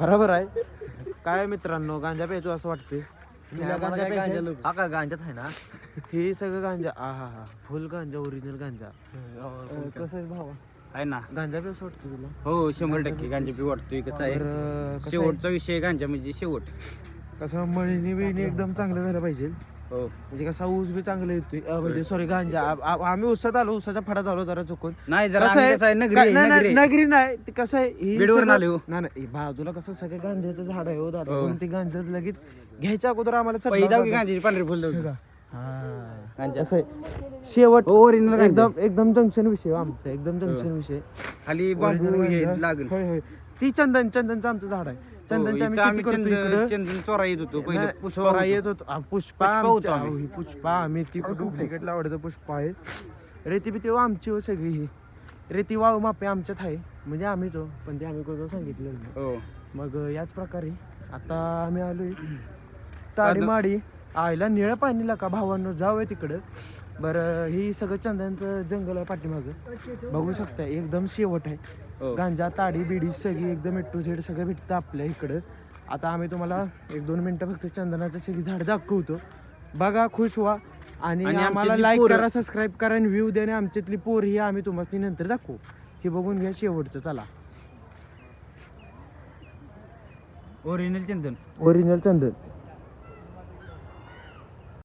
बरोबर आहे. काय मित्रांनो, गांजा प्यायचो असं वाटतंय. गांजा प्यायचा हा का गांजात आहे ना. हे सगळं गांजा. हा फुल गांजा, ओरिजिनल गांजा. कसं आहे भावा, आहे ना. गांजा प्यायचं वाटतं तुला? हो 100% गांजा पी वाटतोय. कसं आहे, शेवटचा विषय गांजा म्हणजे शेवट. कसं मळणी बिळणी एकदम चांगलं झालं पाहिजे. हो म्हणजे कसा ऊस बी चांगला येतोय. म्हणजे सॉरी गांजा. आम्ही ऊसात आलो, ऊसाच्या फडात आलो जरा चुकून. नाही जरा कसं आहे, कसं आहे, नगरी नाही, नगरी नाही ते कसं आहे, ही बीडवरून सगळं- आलो. नाही बाजूला कसं सगळं गांजाचं झाड आहे हो दादा. हो. पण ते गांजा लगेच घ्यायच्या अगोदर आम्हाला पहिली चढणार की गांजाची पांढरी फुल लावली. गांजा असं आहे. शेवट ओरिजिनल एकदम जंक्शन विषय आमचा, एकदम जंक्शन विषय. खाली बांबू हे Original लागेल. होय होय. ती चंदनचं आमचं झाड आहे. चंदनची आम्ही शेती करतो इकडं. चंदन चोरा येत होतो पहिले. नाही, पुष्पा चोरा होतो. येत होतो. पुष्पा पुष्पा होतो आमच्या- आम्ही. ही पुष्पा आम्ही ती डुप्लिकेट लावडतं पुष्पा आहे. रेती बिती आमची हो सगळी. ही रेती वाव मापे आमच्यात आहे. म्हणजे आम्हीच हो, पण ते आम्ही कोणतं सांगितलं नाही. हो मग याच प्रकारे आता आम्ही आलोय ताडीमाडी. आईला निळं पाणीला का भावांनो, जाऊया तिकडं. बरं, ही सगळं चंदनचं जंगल आहे पाठीमागं, बघू शकता. एकदम शेवट आहे. हो. गांजा ताडी बिडी सगळी एकदम ए टू झेड सगळं भेटतं आपल्या इकडं. आता आम्ही तुम्हाला 1-2 मिनिटं फक्त चंदनाचं सगळी झाड दाखवतो. बघा, खुश व्हा आणि आम्हाला आमच्यातली लाईक पोरं- करा, सबस्क्राईब करा आणि व्ह्यू द्या. आणि आमच्यातली पोर ही आम्ही तुम्हाला नंतर दाखवू. हे बघून घ्या शेवटचं. चला. ओरिजिनल चंदन. ओरिजिनल चंदन.